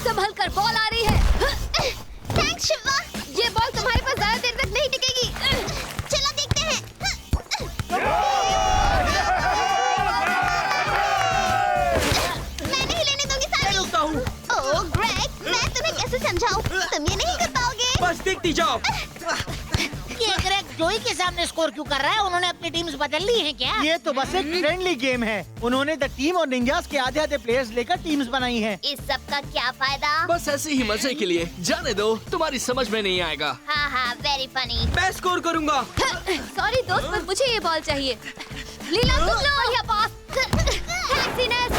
संभल कर, बॉल आ रही है। थैंक्स शिवा। ये बॉल तुम्हारे पास ज्यादा देर तक नहीं टिकेगी। चलो देखते हैं। मैं नहीं लेने दूंगी सारी। रुकता हूँ। ओह ग्रेग, मैं तुम्हें कैसे समझाऊं? तुम ये नहीं कर पाओगे। बस देखती जाओ। ये ग्रेग जोई के सामने स्कोर क्यों कर रहा है? उन्होंने अपनी टीम्स बदल ली हैं क्या? ये तो बस एक फ्रेंडली गेम है। उन्होंने द टीम और निंजास के आधे आधे प्लेयर्स लेकर टीम्स बनाई हैं। इस सब का क्या फायदा? बस ऐसे ही मजे के लिए। जाने दो, तुम्हारी समझ में नहीं आएगा। हाँ, वेरी फनी। मैं स्कोर करूँगा। सॉरी दोस्त, पर मुझे ये बॉल चाहिए। लीला तुम लो बढ़िया पास। Thanks Innes.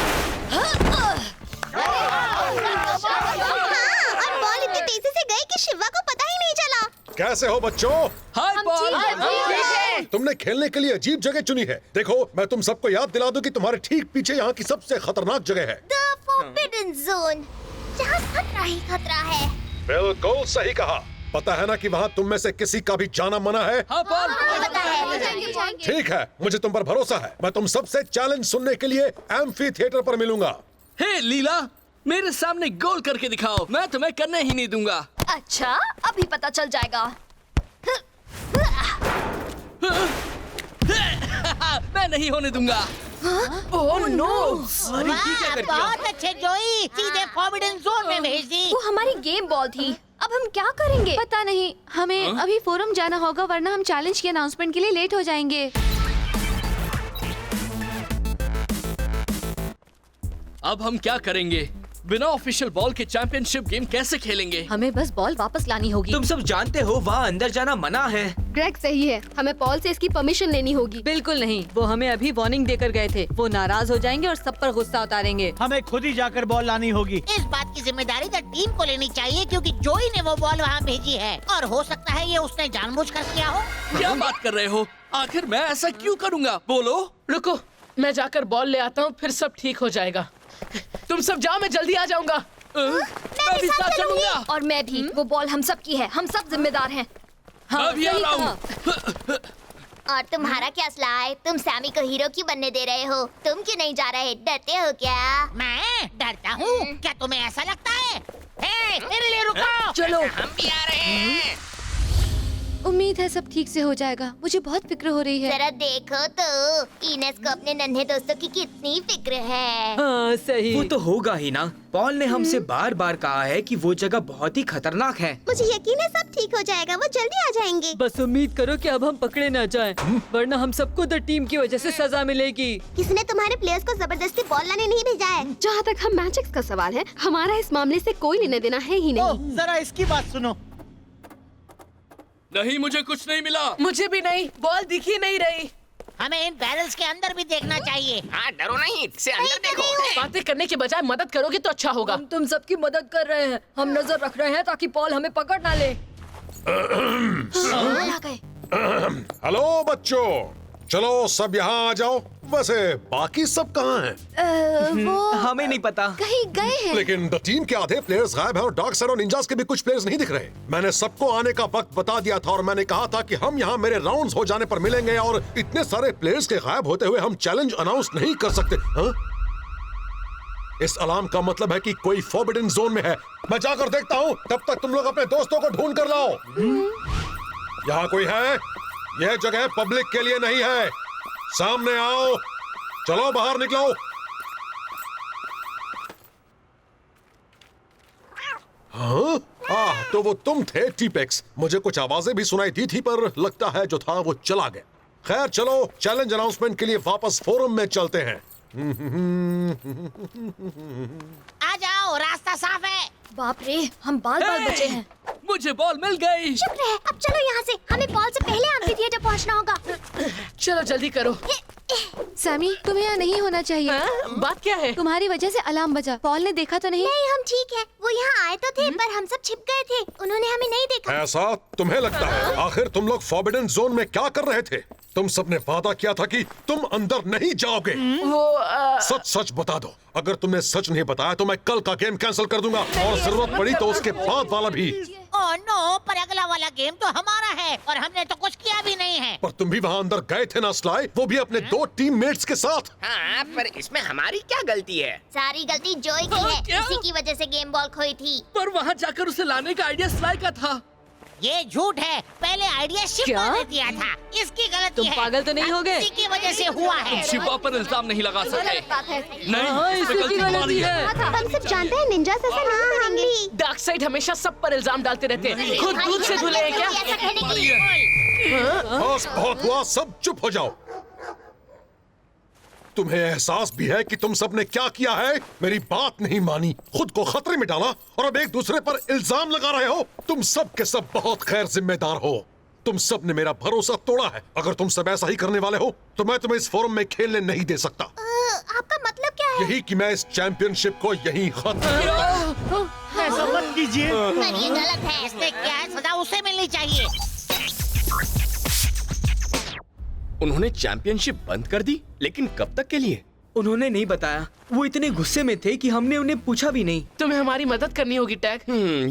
और बॉल इतनी तेजी से गई कि शिवा को पता ही नहीं चला। कैसे हो बच्चों? हाय बॉल। तुमने खेलने के लिए अजीब जगह चुनी है। देखो, मैं तुम सबको याद दिला दूं कि तुम्हारे ठीक पीछे यहाँ की सबसे खतरनाक जगह है। The Forbidden Zone, जहाँ खतरा ही खतरा है। बिल्कुल सही कहा। पता है ना कि वहाँ तुम में से किसी का भी जाना मना है। हाँ बॉल। पता है। ठीक है, मुझे तुम पर भरोसा है। मैं तुम सबसे चैलेंज सुनने के लिए एम्फी थिएटर पर मिलूंगा। हे लीला, मेरे सामने गोल करके दिखाओ। मैं तुम्हें करने ही नहीं दूंगा। अच्छा, अभी पता चल जाएगा। मैं नहीं होने दूंगा। Oh no. अरे ये क्या वाह, कर दिया? बहुत अच्छे जोई, सीधे फॉरबिडन जोन में भेज दी। वो हमारी गेम बॉल थी। अब हम क्या करेंगे? पता नहीं, हमें अभी फोरम जाना होगा, वरना हम चैलेंज की अनाउंसमेंट के लिए लेट हो जाएंगे। अब हम क्या करेंगे? बिना ऑफिशियल बॉल के चैंपियनशिप गेम कैसे खेलेंगे? हमें बस बॉल वापस लानी होगी। तुम सब जानते हो वहाँ अंदर जाना मना है। ग्रेग सही है, हमें पॉल से इसकी परमिशन लेनी होगी। बिल्कुल नहीं, वो हमें अभी वार्निंग देकर गए थे। वो नाराज हो जाएंगे और सब पर गुस्सा उतारेंगे। हमें खुद ही जाकर बॉल लानी होगी। इस बात की जिम्मेदारी द टीम को लेनी चाहिए, क्योंकि जोई ने वो बॉल वहाँ भेजी है और हो सकता है ये उसने जानबूझकर किया हो। क्या बात कर रहे हो? आखिर मैं ऐसा क्यों करूँगा? बोलो। रुको, मैं जाकर बॉल ले आता हूँ, फिर सब ठीक हो जाएगा। तुम सब जाओ, मैं जल्दी आ जाऊंगा। मैं भी साथ चलूंगा। और मैं भी। वो बॉल हम सब की है, हम सब जिम्मेदार हैं। मैं भी आ रहा हूँ। और तुम्हारा क्या सलाह है? तुम सैमी को हीरो क्यों बनने दे रहे हो? तुम क्यों नहीं जा रहे? डरते हो क्या? मैं डरता हूँ? क्या तुम्हें ऐसा लगता है? हे, मेरे लिए रुको। चलो। हम भी आ रहे हैं। उम्मीद है सब ठीक से हो जाएगा। मुझे बहुत फिक्र हो रही है। जरा देखो तो, इनेस को अपने नन्हे दोस्तों की कितनी फिक्र है। हाँ सही। वो तो होगा ही ना। पॉल ने हमसे बार बार कहा है कि वो जगह बहुत ही खतरनाक है। मुझे यकीन है सब ठीक हो जाएगा, वो जल्दी आ जाएंगे। बस उम्मीद करो कि अब हम पकड़े न जाएं, वरना हम सबको द टीम की वजह से सजा मिलेगी। किसने तुम्हारे प्लेयर्स को जबरदस्ती बॉल लाने नहीं भेजा है? जहाँ तक हम मैजिक्स का सवाल है, हमारा इस मामले से कोई लेना देना है ही ओह, नहीं। जरा इसकी बात सुनो। नहीं, मुझे कुछ नहीं मिला। मुझे भी नहीं, बॉल दिख ही नहीं रही। हमें इन बैरल्स के अंदर भी देखना चाहिए। हाँ, डरो नहीं, से अंदर देखो। बातें करने के बजाय मदद करोगे तो अच्छा होगा। हम तुम सबकी मदद कर रहे हैं। हम नजर रख रहे हैं ताकि पॉल हमें पकड़ ना ले। आ गए। हेलो बच्चों, चलो सब यहाँ आ जाओ। वैसे बाकी सब कहाँ हैं? वो हमें नहीं पता। कहीं गए हैं। लेकिन द टीम के आधे प्लेयर्स गायब हैं और डार्क साइड और निंजास के भी कुछ प्लेयर्स नहीं दिख रहे। मैंने सबको आने का वक्त बता दिया था और मैंने कहा था कि हम यहाँ मेरे राउंड्स हो जाने पर मिलेंगे, और इतने सारे प्लेयर्स के गायब होते हुए हम चैलेंज अनाउंस नहीं कर सकते। हाँ? इस अलार्म का मतलब है कि कोई फॉरबिडन जोन में है। मैं जाकर देखता हूँ, तब तक तुम लोग अपने दोस्तों को ढूंढ कर लाओ। यहाँ कोई है? यह जगह पब्लिक के लिए नहीं है। सामने आओ, चलो बाहर निकलो। हाँ? तो वो तुम थे टीपेक्स। मुझे कुछ आवाजें भी सुनाई दी थी, पर लगता है जो था वो चला गया। खैर चलो, चैलेंज अनाउंसमेंट के लिए वापस फोरम में चलते हैं। आ जाओ, रास्ता साफ है। बाप रे, हम बाल बाल बचे हैं। मुझे बॉल मिल गई। चुप रहे, अब चलो यहाँ से। हमें बॉल से पहले एम्फी थिएटर पहुँचना होगा। चलो जल्दी करो। सैमी, तुम्हें यहाँ नहीं होना चाहिए। बात क्या है? तुम्हारी वजह से अलार्म बजा। पॉल ने देखा तो नहीं? नहीं, हम ठीक है। वो यहाँ आए तो थे, पर हम सब छिप गए थे। उन्होंने हमें नहीं देखा। ऐसा तुम्हें लगता है? आखिर तुम लोग फॉरबिडन जोन में क्या कर रहे थे? तुम सबने वादा किया था कि तुम अंदर नहीं जाओगे। वो सच सच बता दो। अगर तुमने सच नहीं बताया तो मैं कल का गेम कैंसिल कर दूंगा और जरूरत पड़ी तो उसके बाद वाला भी। ओह नो, पर अगला वाला गेम तो हमारा है और हमने तो कुछ किया भी नहीं है। पर तुम भी वहाँ अंदर गए थे ना स्लाई, वो भी अपने 2 टीममेट्स के साथ। हाँ, पर इसमें हमारी क्या गलती है? सारी गलती जोई की है। क्या? इसी की वजह से गेम बॉल खोई थी। पर वहाँ जाकर उसे लाने का आइडिया स्लाई का था। ये झूठ है। पहले आइडिया शिवा ने दिया था। इसकी गलती तुम है। पागल तो नहीं हो गए? इसी की वजह से हुआ है। शिवा पर इल्जाम नहीं लगा सकते। बात है। नहीं, हाँ, इसमें इसी गलती की तुम्हारी है। हम सब जानते हैं निंजास ऐसा नहीं करेंगे। डार्क साइड हमेशा सब पर इल्जाम डालते रहते हैं। खुद दूध से धुले हैं क्या? ऐसा कहने के लिए बस बहुत हुआ, सब चुप हो जाओ। तुम्हें एहसास भी है कि तुम सबने क्या किया है? मेरी बात नहीं मानी, खुद को खतरे में डाला और अब एक दूसरे पर इल्जाम लगा रहे हो। तुम सब के सब बहुत गैर जिम्मेदार हो। तुम सब ने मेरा भरोसा तोड़ा है। अगर तुम सब ऐसा ही करने वाले हो तो मैं तुम्हें इस फोरम में खेलने नहीं दे सकता। आपका मतलब क्या है? यही कि मैं इस चैंपियनशिप को यहीं खत्म करता। ऐसा मत कीजिए। पर ये गलत है। इसने क्या है, सजा उसे मिलनी चाहिए। उन्होंने चैंपियनशिप बंद कर दी, लेकिन कब तक के लिए? उन्होंने नहीं बताया। वो इतने गुस्से में थे कि हमने उन्हें पूछा भी नहीं। तुम्हें हमारी मदद करनी होगी टैग।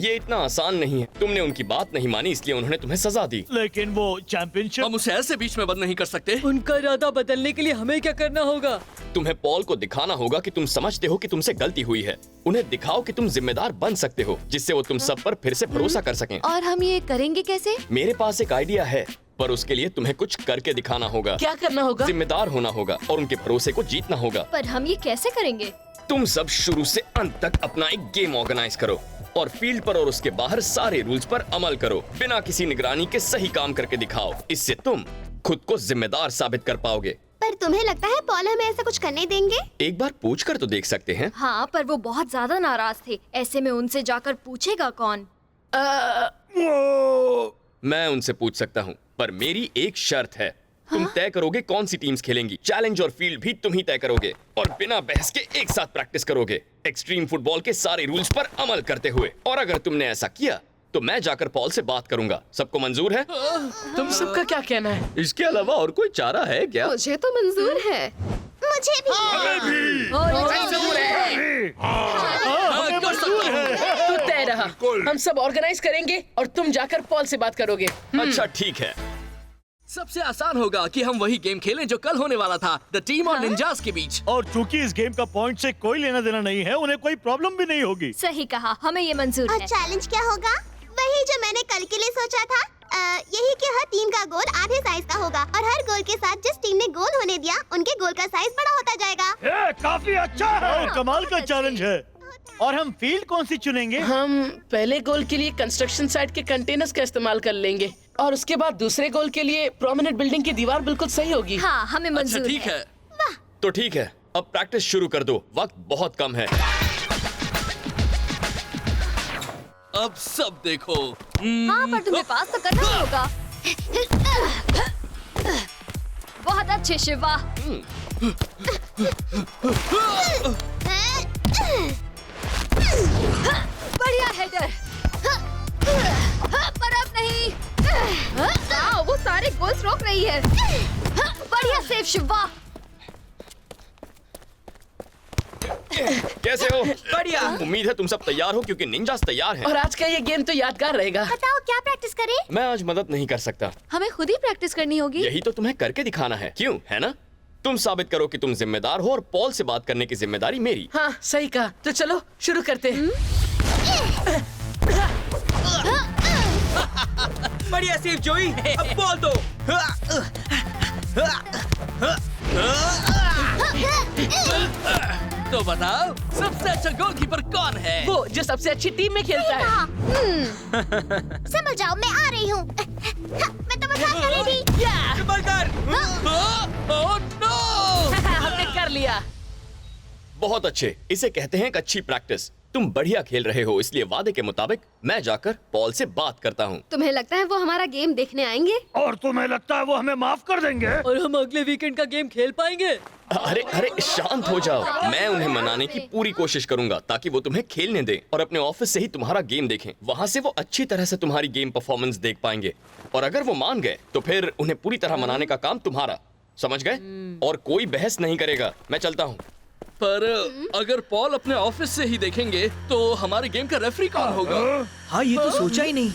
ये इतना आसान नहीं है। तुमने उनकी बात नहीं मानी, इसलिए उन्होंने तुम्हें सजा दी। लेकिन वो चैंपियनशिप हम उसे ऐसे बीच में बंद नहीं कर सकते। उनका इरादा बदलने के लिए हमें क्या करना होगा? तुम्हें पॉल को दिखाना होगा कि तुम समझते हो कि तुमसे गलती हुई है। उन्हें दिखाओ कि तुम जिम्मेदार बन सकते हो, जिससे वो तुम सब पर फिर से भरोसा कर सकें। और हम ये करेंगे कैसे? मेरे पास एक आइडिया है, पर उसके लिए तुम्हें कुछ करके दिखाना होगा। क्या करना होगा? जिम्मेदार होना होगा और उनके भरोसे को जीतना होगा। पर हम ये कैसे करेंगे? तुम सब शुरू से अंत तक अपना एक गेम ऑर्गेनाइज करो और फील्ड पर और उसके बाहर सारे रूल्स पर अमल करो। बिना किसी निगरानी के सही काम करके दिखाओ। इससे तुम खुद को जिम्मेदार साबित कर पाओगे। पर तुम्हें लगता है पॉल हमें ऐसा कुछ करने देंगे? एक बार पूछ कर तो देख सकते हैं। हाँ, पर वो बहुत ज्यादा नाराज थे। ऐसे में उनसे जाकर पूछेगा कौन? मैं उनसे पूछ सकता हूँ, पर मेरी एक शर्त है। तुम तय करोगे कौन सी टीम्स खेलेंगी। चैलेंज और फील्ड भी तुम ही तय करोगे और बिना बहस के एक साथ प्रैक्टिस करोगे, एक्सट्रीम फुटबॉल के सारे रूल्स पर अमल करते हुए। और अगर तुमने ऐसा किया तो मैं जाकर पॉल से बात करूंगा। सबको मंजूर है? तुम सबका क्या कहना है? इसके अलावा और कोई चारा है क्या? मुझे तो मंजूर है। मुझे भी। तू तय रहा। हम सब ऑर्गेनाइज करेंगे और तुम जाकर पॉल से बात करोगे। अच्छा ठीक है। सबसे आसान होगा कि हम वही गेम खेलें जो कल होने वाला था, द टीम और निंजास के बीच। और चूंकि इस गेम का पॉइंट से कोई लेना देना नहीं है, उन्हें कोई प्रॉब्लम भी नहीं होगी। सही कहा, हमें ये मंजूर और है। चैलेंज क्या होगा? वही जो मैंने कल के लिए सोचा था। यही कि हर टीम का गोल आधे साइज का होगा और हर गोल के साथ जिस टीम ने गोल होने दिया उनके गोल का साइज बड़ा होता जाएगा। ये काफी अच्छा है और कमाल का चैलेंज है। और हम फील्ड कौन सी चुनेंगे? हम पहले गोल के लिए कंस्ट्रक्शन साइट के कंटेनर्स का इस्तेमाल कर लेंगे और उसके बाद दूसरे गोल के लिए प्रोमिनेंट बिल्डिंग की दीवार बिल्कुल सही होगी। हाँ, हमें अच्छा मंजूर ठीक है। तो ठीक है, अब प्रैक्टिस शुरू कर दो। वक्त बहुत कम है। अब सब देखो। हाँ, पर तुम्हें पास तो करना ही होगा। बहुत अच्छे शिवा। बढ़िया हेडर। पर अब नहीं। वो सारे गोल्स रोक रही है। बढ़िया सेव शिवा। कैसे हो? बढ़िया। उम्मीद है तुम सब तैयार हो क्योंकि निंजास तैयार हैं। और आज का ये गेम तो यादगार रहेगा। बताओ क्या प्रैक्टिस करें? मैं आज मदद नहीं कर सकता। हमें खुद ही प्रैक्टिस करनी होगी। यही तो तुम्हें करके दिखाना है, क्यों? है ना? तुम साबित करो कि तुम जिम्मेदार हो और पॉल से बात करने की जिम्मेदारी मेरी। हाँ, सही कहा। तो चलो शुरू करते हैं। बढ़िया सेव जोई, अब बॉल दो। तो बताओ, सबसे अच्छा गोलकीपर कौन है? वो जो सबसे अच्छी टीम में खेलता है। समझ जाओ, मैं आ रही हूँ। मैं तो मजाक कर रही थी। Oh no! हमने कर लिया। बहुत अच्छे। इसे कहते हैं एक अच्छी प्रैक्टिस। तुम बढ़िया खेल रहे हो, इसलिए वादे के मुताबिक मैं जाकर पॉल से बात करता हूँ। तुम्हें लगता है वो हमारा गेम देखने आएंगे? और तुम्हें लगता है वो हमें माफ कर देंगे? और हम अगले वीकेंड का गेम खेल पाएंगे? अरे अरे शांत हो जाओ। मैं उन्हें मनाने की पूरी कोशिश करूंगा ताकि वो तुम्हें खेलने दें और अपने ऑफिस से ही तुम्हारा गेम देखें। वहाँ से वो अच्छी तरह से तुम्हारी गेम परफॉर्मेंस देख पाएंगे और अगर वो मान गए तो फिर उन्हें पूरी तरह मनाने का काम तुम्हारा, समझ गए? और कोई बहस नहीं करेगा। मैं चलता हूँ। पर अगर पॉल अपने ऑफिस से ही देखेंगे तो हमारे गेम का रेफरी कौन होगा? हाँ, ये तो सोचा ही नहीं।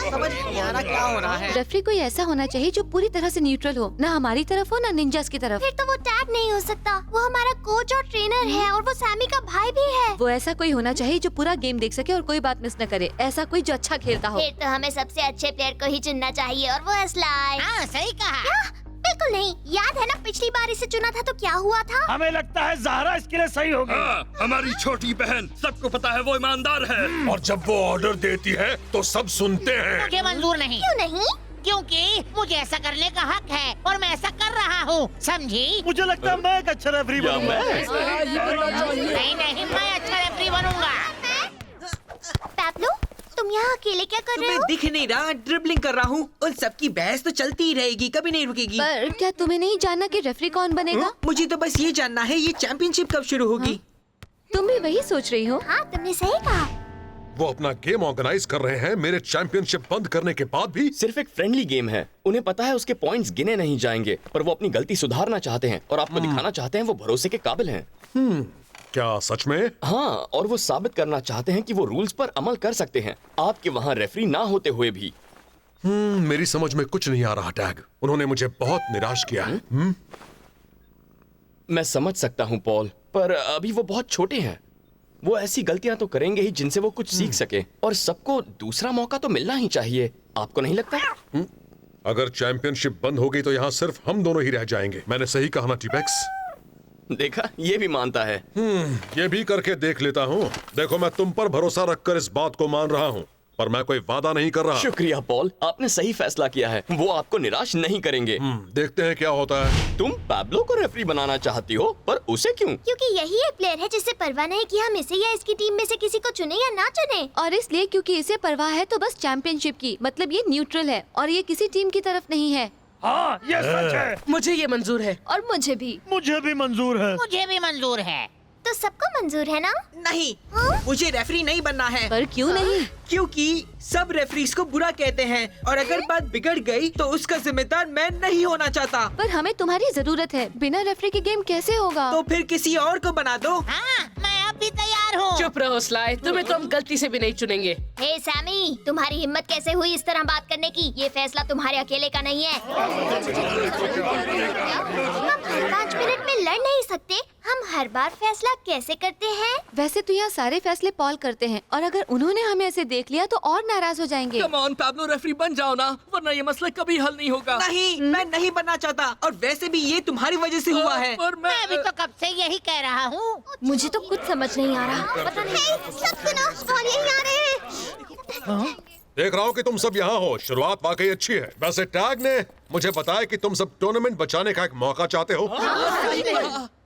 समझ नहीं आ रहा क्या हो रहा है। रेफरी कोई ऐसा होना चाहिए जो पूरी तरह से न्यूट्रल हो, ना हमारी तरफ हो ना निंजास की तरफ। फिर तो वो टैग नहीं हो सकता। वो हमारा कोच और ट्रेनर है और वो सैमी का भाई भी है। वो ऐसा कोई होना चाहिए जो पूरा गेम देख सके और कोई बात मिस न करे। ऐसा कोई जो अच्छा खेलता हो। फिर तो हमें सबसे अच्छे प्लेयर को ही चुनना चाहिए और वो है स्लाइड। हाँ सही कहा। क्या? बिल्कुल नहीं। याद है ना पिछली बार इसे चुना था तो क्या हुआ था? हमें लगता है ज़हरा इसके लिए सही होगी। हमारी छोटी बहन, सबको पता है वो ईमानदार है। और जब वो ऑर्डर देती है तो सब सुनते हैं। मुझे मंजूर नहीं। क्यों नहीं? क्योंकि मुझे ऐसा करने का हक है और मैं ऐसा कर रहा हूँ, समझी? मुझे लगता है मैं एक अच्छा रेफरी बनूंगा। नहीं नहीं, मैं अच्छा रेफरी बनूंगा। पैब्लो, तुम यहाँ अकेले क्या कर रहे तुम्हें हो? दिख नहीं रहा, ड्रिबलिंग कर रहा हूँ। उन सबकी बहस तो चलती ही रहेगी, कभी नहीं रुकेगी। पर क्या तुम्हें नहीं जानना कि रेफरी कौन बनेगा? मुझे तो बस ये जानना है ये चैंपियनशिप कब शुरू होगी। तुम भी वही सोच रही हो? हाँ, तुमने सही कहा। वो अपना गेम ऑर्गेनाइज कर रहे हैं मेरे चैंपियनशिप बंद करने के बाद भी। सिर्फ एक फ्रेंडली गेम है। उन्हें पता है उसके पॉइंट्स गिने नहीं जाएंगे, पर वो अपनी गलती सुधारना चाहते हैं और आपको दिखाना चाहते हैं वो भरोसे के काबिल हैं। क्या सच में? हाँ, और वो साबित करना चाहते हैं कि वो रूल्स पर अमल कर सकते हैं, आपके वहाँ रेफरी ना होते हुए भी। मेरी समझ में कुछ नहीं आ रहा टैग। उन्होंने मुझे बहुत निराश किया है। मैं समझ सकता हूँ पॉल, पर अभी वो बहुत छोटे हैं। वो ऐसी गलतियां तो करेंगे ही जिनसे वो कुछ सीख सके, और सबको दूसरा मौका तो मिलना ही चाहिए। आपको नहीं लगता? अगर चैंपियनशिप बंद होगी तो यहाँ सिर्फ हम दोनों ही रह जाएंगे। मैंने सही कहा ना टीपेक्स? देखा, ये भी मानता है। ये भी करके देख लेता हूँ। देखो, मैं तुम पर भरोसा रखकर इस बात को मान रहा हूँ, पर मैं कोई वादा नहीं कर रहा। शुक्रिया पॉल, आपने सही फैसला किया है। वो आपको निराश नहीं करेंगे। देखते हैं क्या होता है। तुम पैब्लो को रेफरी बनाना चाहती हो, पर उसे क्यों? क्योंकि यही एक प्लेयर है जिससे परवाह नहीं कि हम इसे या इसकी टीम में से किसी को चुने या ना चुने। और इसलिए क्योंकि इसे परवाह है तो बस चैंपियनशिप की, मतलब ये न्यूट्रल है और ये किसी टीम की तरफ नहीं है। हाँ, ये सच है। मुझे ये मंजूर है। और मुझे भी। मुझे भी मंजूर है। मुझे भी मंजूर है। तो सबको मंजूर है ना? नहीं, मुझे रेफरी नहीं बनना है। पर क्यों नहीं? क्योंकि सब रेफरीज को बुरा कहते हैं और अगर बात बिगड़ गई तो उसका जिम्मेदार मैं नहीं होना चाहता। पर हमें तुम्हारी जरूरत है। बिना रेफरी के गेम कैसे होगा? तो फिर किसी और को बना दो। हाँ, मैं अब भी तैयार हूँ। चुप रहो स्लाई, तुम्हें तो हम गलती से भी नहीं चुनेंगे। हे सैमी, तुम्हारी हिम्मत कैसे हुई इस तरह बात करने की? ये फैसला तुम्हारे अकेले का नहीं है। हम हर 5 मिनट में लड़ नहीं सकते। हम हर बार फैसला कैसे करते हैं? वैसे तो यहाँ सारे फैसले पॉल करते हैं और अगर उन्होंने हमें ऐसे देख लिया तो और नाराज हो जाएंगे। कम ऑन पैब्लो, रेफरी बन जाओ ना, वरना ये मसला कभी हल नहीं होगा। नहीं, मैं नहीं बनना चाहता और वैसे भी ये तुम्हारी वजह से हुआ है। पर मैं भी तो कब से यही कह रहा हूँ। मुझे तो कुछ समझ नहीं आ रहा। पता नहीं। सब सुनो, पॉल यहीं आ रहे हैं। देख रहा हूँ कि तुम सब यहाँ हो। शुरुआत वाकई अच्छी है। वैसे टैग ने मुझे बताया कि तुम सब टूर्नामेंट बचाने का एक मौका चाहते हो।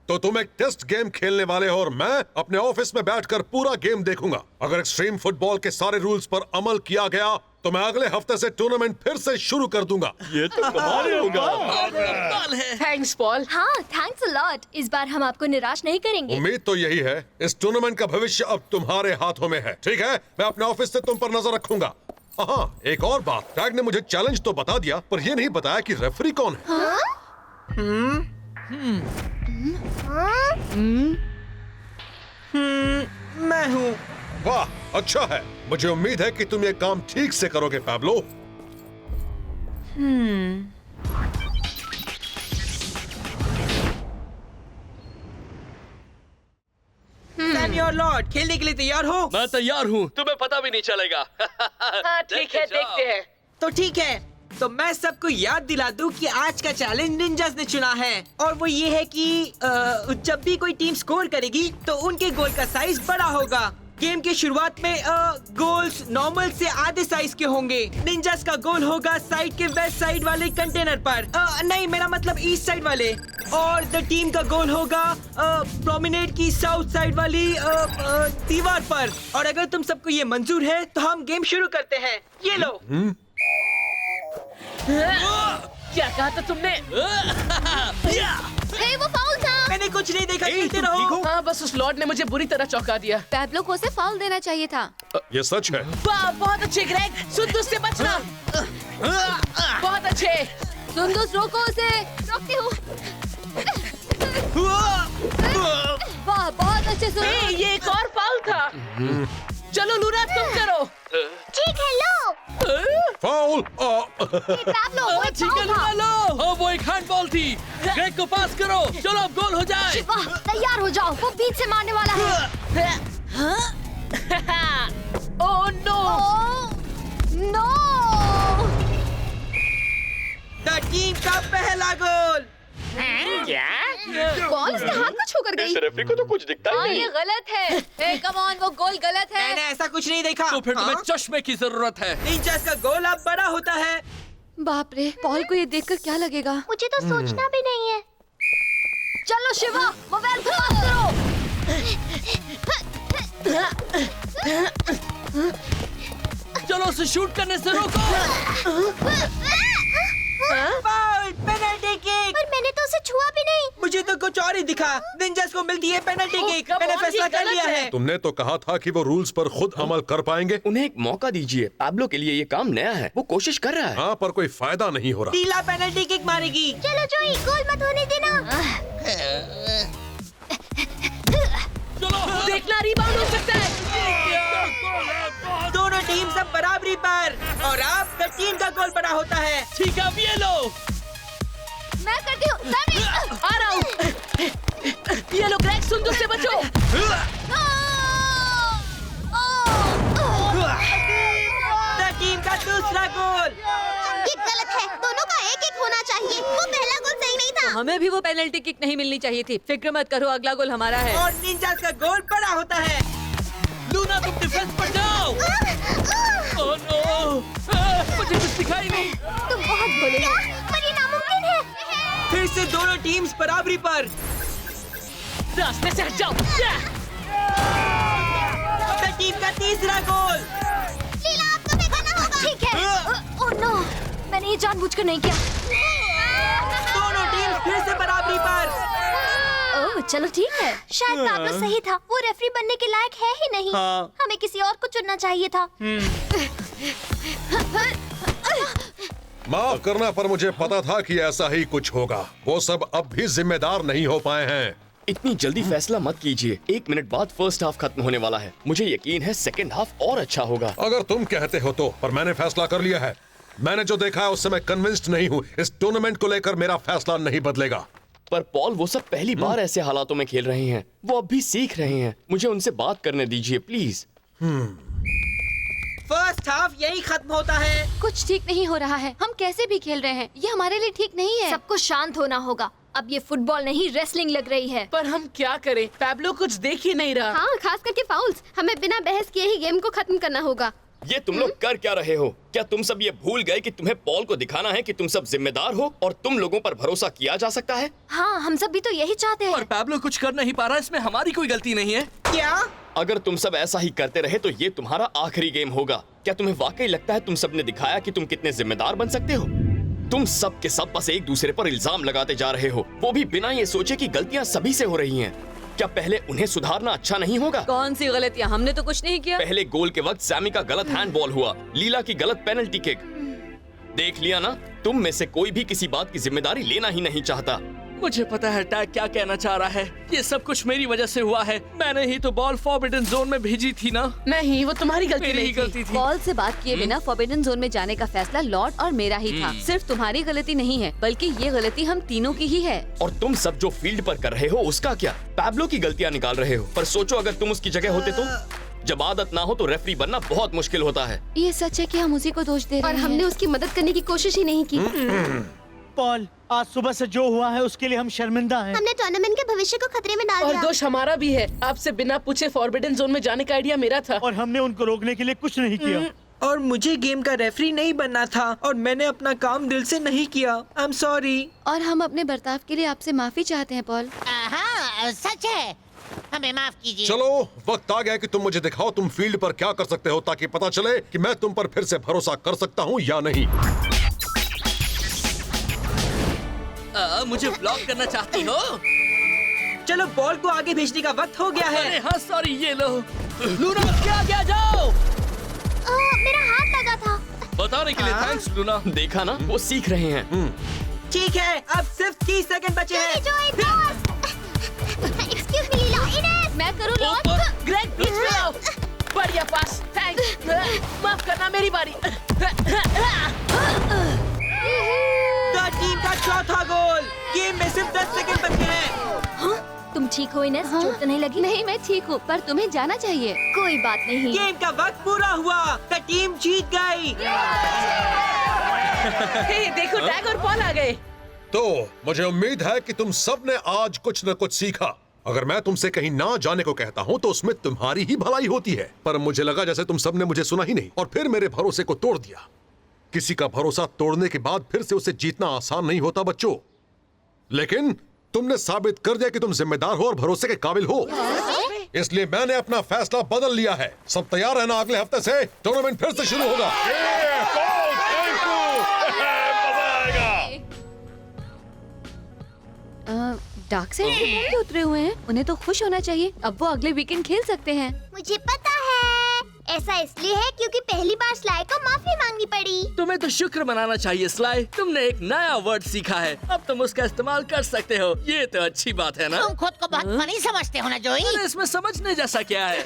तो तुम एक टेस्ट गेम खेलने वाले हो और मैं अपने ऑफिस में बैठकर पूरा गेम देखूंगा। अगर एक्सट्रीम फुटबॉल के सारे रूल्स पर अमल किया गया तो मैं अगले हफ्ते से टूर्नामेंट फिर से शुरू कर दूंगा। ये तो कमाल होगा। Thanks Paul. हाँ, थैंक्स अ लॉट। इस बार हम आपको निराश नहीं करेंगे। उम्मीद तो यही है। इस टूर्नामेंट का भविष्य अब तुम्हारे हाथों में है। ठीक है, मैं अपने ऑफिस से तुम पर नजर रखूंगा। हाँ, एक और बात, टैग ने मुझे चैलेंज तो बता दिया पर ये नहीं बताया कि रेफरी कौन है। मैं हूँ। वाह, अच्छा है। मुझे उम्मीद है कि तुम ये काम ठीक से करोगे पैब्लो। सैमी और लॉर्ड, खेलने के लिए तैयार हो? मैं तैयार हूँ, तुम्हें पता भी नहीं चलेगा। हाँ ठीक है, देखते हैं। तो ठीक है, तो मैं सबको याद दिला दूं कि आज का चैलेंज निंजास ने चुना है और वो ये है कि जब भी कोई टीम स्कोर करेगी तो उनके गोल का साइज बड़ा होगा। गेम की शुरुआत में गोल्स नॉर्मल से आधे साइज के होंगे। निंजास का गोल होगा साइड के वेस्ट साइड वाले कंटेनर पर, नहीं मेरा मतलब ईस्ट साइड वाले। और द टीम का गोल होगा प्रोमिनेट की साउथ साइड वाली दीवार पर। और अगर तुम सबको ये मंजूर है तो हम गेम शुरू करते हैं। ये लो। क्या कहा था तुमने? हे, वो फाउल था। मैंने कुछ नहीं देखा, खेलते रहो। हाँ, बस उस लॉर्ड ने मुझे बुरी तरह चौंका दिया। पैब्लो को उसे फाउल देना चाहिए था। ये सच है। वाह, बहुत अच्छे ग्रेग। सुंदुस से बचना। बहुत अच्छे। सुंदुस रोको उसे। रोकती हूँ। वाह, बहुत अच्छे ए, सुंदुस। ये एक और फाउल था। चलो लूना, तुम करो। ठीक है, लो। फाउल। पैब्लो, वो एक ठीक है फाउल था। लूना, लो। हाँ, वो एक हैंडबॉल थी। ग्रेग को पास करो। चलो अब गोल हो जाए। वाह, तैयार हो जाओ, वो बीच से मारने वाला है। Oh no. No. The team का पहला गोल। बॉल उसके हाथ को छूकर गई। रेफरी को तो कुछ दिखता ही हाँ, नहीं। ये गलत है। हे, कम ऑन, वो गोल गलत मैंने है। ऐसा कुछ नहीं देखा। तो फिर तुम्हें हाँ? चश्मे की जरूरत है। निंजास का गोल अब बड़ा होता है। बाप रे, पॉल को ये देखकर क्या लगेगा? मुझे तो सोचना भी नहीं है। चलो शिवा, मोबाइल को पास करो। चलो उसे शूट करने से रोको। Foul, penalty kick. पर मैंने तो उसे छुआ भी नहीं। मुझे तो कुछ और ही दिखा। निंजास को मिलती है पेनल्टी किक। come मैंने on, फैसला ये कर गलत लिया है। है। तुमने तो कहा था कि वो रूल्स पर खुद अमल कर पाएंगे। उन्हें एक मौका दीजिए। पैब्लो के लिए ये काम नया है, वो कोशिश कर रहा है। हाँ, पर कोई फायदा नहीं हो रहा। टीला पेनल्टी किक मारेगी। चलो जोई, गोल मत होने देना। चलो देखना, रिबाउंड हो सकता है। दोनों टीम सब बराबरी पर। और अब द टीम का गोल बड़ा होता है। ठीक है, अब ये लो। मैं करती हूँ। सनी। आ रहा हूँ। ये लो ग्रेग, सुंदुस से बचो। द टीम का दूसरा गोल। ये गलत है, दोनों का एक एक होना चाहिए। वो पहला गोल सही नहीं था। हमें भी वो पेनल्टी किक नहीं मिलनी चाहिए थी। फिक्र मत करो, अगला गोल हमारा है। और निंजास का गोल बड़ा होता है। लूना, तुम डिफेंस पर जाओ। ओह नो, मुझे कुछ दिखाई नहीं। तुम बहुत भोले हो, पर ये नामुमकिन है। फिर से दोनों टीम्स बराबरी पर। रास्ते से हट जाओ। द टीम का तीसरा गोल। लीला, अब तुम्हें करना होगा। ठीक है। ओह नो, मैंने ये जानबूझकर नहीं किया। दोनों टीम्स फिर से बराबरी पर। ओह, चलो ठीक है। शायद पैब्लो सही था, वो रेफरी बनने के लायक है ही नहीं। हाँ। हमें किसी और को चुनना चाहिए था। माफ करना, पर मुझे पता था कि ऐसा ही कुछ होगा। वो सब अब भी जिम्मेदार नहीं हो पाए हैं। इतनी जल्दी फैसला मत कीजिए। 1 मिनट बाद फर्स्ट हाफ खत्म होने वाला है। मुझे यकीन है सेकंड हाफ और अच्छा होगा। अगर तुम कहते हो तो, पर मैंने फैसला कर लिया है। मैंने जो देखा है उससे मैं कन्विंस्ड नहीं हूँ। इस टूर्नामेंट को लेकर मेरा फैसला नहीं बदलेगा। पर पॉल, वो सब पहली बार ऐसे हालातों में खेल रहे हैं। वो अब भी सीख रहे हैं। मुझे उनसे बात करने दीजिए प्लीज। फर्स्ट हाफ यही खत्म होता है। कुछ ठीक नहीं हो रहा है। हम कैसे भी खेल रहे हैं, ये हमारे लिए ठीक नहीं है। सबको शांत होना होगा। अब ये फुटबॉल नहीं, रेसलिंग लग रही है। पर हम क्या करें? पैब्लो कुछ देख ही नहीं रहा। हाँ, खास करके फाउल्स। हमें बिना बहस किए ही गेम को खत्म करना होगा। ये तुम लोग कर क्या रहे हो? क्या तुम सब ये भूल गए कि तुम्हें पॉल को दिखाना है कि तुम सब जिम्मेदार हो और तुम लोगों पर भरोसा किया जा सकता है? हाँ, हम सब भी तो यही चाहते हैं। और पैब्लो कुछ कर नहीं पा रहा, इसमें हमारी कोई गलती नहीं है। क्या? अगर तुम सब ऐसा ही करते रहे तो ये तुम्हारा आखिरी गेम होगा। क्या तुम्हें वाकई लगता है तुम सब ने दिखाया कि तुम कितने जिम्मेदार बन सकते हो? तुम सब के सब बस एक दूसरे पर इल्जाम लगाते जा रहे हो, वो भी बिना ये सोचे कि गलतियां सभी से हो रही हैं। क्या पहले उन्हें सुधारना अच्छा नहीं होगा? कौन सी गलतियाँ? हमने तो कुछ नहीं किया। पहले गोल के वक्त सैमी का गलत हैंडबॉल हुआ, लीला की गलत पेनल्टी किक। देख लिया ना, तुम में से कोई भी किसी बात की जिम्मेदारी लेना ही नहीं चाहता। मुझे पता है टैग क्या कहना चाह रहा है। ये सब कुछ मेरी वजह से हुआ है। मैंने ही तो बॉल फॉरबिडन जोन में भेजी थी ना। नहीं, वो तुम्हारी गलती मेरी ही नहीं गलती थी। बॉल से बात किए बिना फॉरबिडन जोन में जाने का फैसला लॉर्ड और मेरा ही था। सिर्फ तुम्हारी गलती नहीं है, बल्कि ये गलती हम तीनों की ही है। और तुम सब जो फील्ड पर कर रहे हो उसका क्या? पैब्लो की गलतियां निकाल रहे हो, पर सोचो अगर तुम उसकी जगह होते तो? जब आदत ना हो तो रेफरी बनना बहुत मुश्किल होता है। ये सच है कि हम उसी को दोष दे रहे और हैं। हमने उसकी मदद करने की कोशिश ही नहीं की। पॉल, आज सुबह से जो हुआ है उसके लिए हम शर्मिंदा हैं। हमने टूर्नामेंट के भविष्य को खतरे में डाल और दिया। दोष हमारा भी है। आपसे बिना पूछे फॉरबिडन जोन में जाने का आइडिया मेरा था। और हमने उनको रोकने के लिए कुछ नहीं किया। और मुझे गेम का रेफरी नहीं बनना था और मैंने अपना काम दिल से नहीं किया। I am sorry. और हम अपने बर्ताव के लिए आपसे माफी चाहते हैं पॉल। हाँ सच है, हमें माफ कीजिए। चलो वक्त आ गया कि तुम मुझे दिखाओ तुम फील्ड पर क्या कर सकते हो, ताकि पता चले कि मैं तुम पर फिर से भरोसा कर सकता हूँ या नहीं। मुझे ब्लॉक करना चाहती हो? चलो बॉल को आगे भेजने का वक्त हो गया है। अरे हाँ सॉरी, ये लो। लूना क्या क्या जाओ। मेरा हाथ लगा था। बताने के लिए थैंक्स लूना। देखा ना, वो सीख रहे हैं। ठीक है, अब सिर्फ 30 सेकंड बचे हैं। एक्सक्यूज मी लीला, इनेस। मैं करूँ लॉन्च? ग्रेग बीच में आओ। बढ़िया पास, थैंक्स। माफ करना, मेरी बारी। टीम का चौथा गोल। गेम में सिर्फ 10 सेकंड बचे हैं। तुम ठीक हो इनेस? चोट तो नहीं लगी? नहीं, मैं ठीक हूँ, पर तुम्हें जाना चाहिए। कोई बात नहीं। गेम का वक्त पूरा हुआ। द टीम जीत गई। हे, देखो टैग और बॉल आ गए। तो मुझे उम्मीद है कि तुम सब ने आज कुछ न कुछ सीखा। अगर मैं तुमसे कहीं ना जाने को कहता हूँ तो उसमें तुम्हारी ही भलाई होती है, पर मुझे लगा जैसे तुम सब ने मुझे सुना ही नहीं और फिर मेरे भरोसे को तोड़ दिया। किसी का भरोसा तोड़ने के बाद फिर से उसे जीतना आसान नहीं होता बच्चों, लेकिन तुमने साबित कर दिया कि तुम जिम्मेदार हो और भरोसे के काबिल हो। इसलिए मैंने अपना फैसला बदल लिया है। सब तैयार रहना, अगले हफ्ते से टूर्नामेंट फिर से शुरू होगा। डार्क साइड के बॉल उतरे हुए हैं, उन्हें तो खुश होना चाहिए। अब वो अगले वीकेंड खेल सकते हैं। मुझे पता है, ऐसा इसलिए है क्योंकि पहली बार स्लाई को माफी मांगनी पड़ी। तुम्हें तो शुक्र मनाना चाहिए स्लाई, तुमने एक नया वर्ड सीखा है, अब तुम उसका इस्तेमाल कर सकते हो। ये तो अच्छी बात है ना? तुम खुद को बहुत फनी समझते हो ना जोई? अरे इसमें समझने जैसा क्या है?